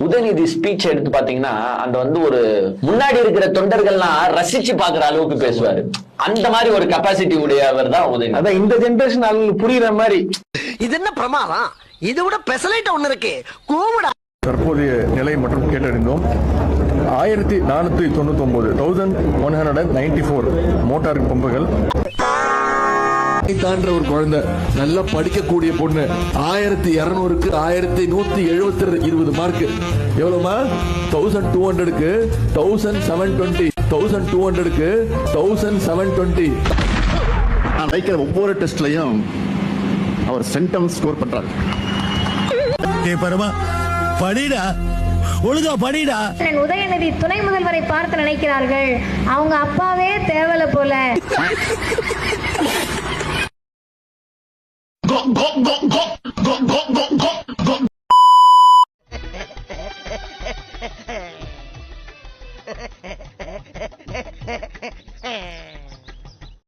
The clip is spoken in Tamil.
உதயநிதி ஸ்பீச் எடுத்து பாத்தீங்கன்னா அந்த ஒரு முன்னாடி இருக்கிற தொண்டர்கள்லாம் ரசிச்சு பாக்குற அளவுக்கு பேசுவாரு. அந்த மாதிரி ஒரு கெப்பாசிட்டி உடையவர் தான் உதயநிதி. அதான் இந்த ஜெனரேஷன் ஆளுங்களுக்கு புரியுற மாதிரி. இது என்ன பிரமாதம், இது விட பெசலைட் ஒண்ணு இருக்கு கூவிடா. தற்போதைய நிலை மற்றும் கேட்டறிந்தோம். 1499 மோட்டார் பம்புகள் தாண்ட ஒரு குழந்தை நல்லா படிக்கக்கூடிய பொண்ணு 1200க்கு 1120 மார்க். எவ்வளவுமா? 1200க்கு 1720, 1200க்கு 1720. நான் வைக்கிற ஒவ்வொரு டெஸ்ட்லயும் அவர் சென்டம் ஸ்கோர் பண்றாரு. படிடா, ஒழுங்கா படிடா. உதயநிதி துணை முதல்வரை பார்த்து நினைக்கிறார்கள் அவங்க அப்பாவே தேவல போல.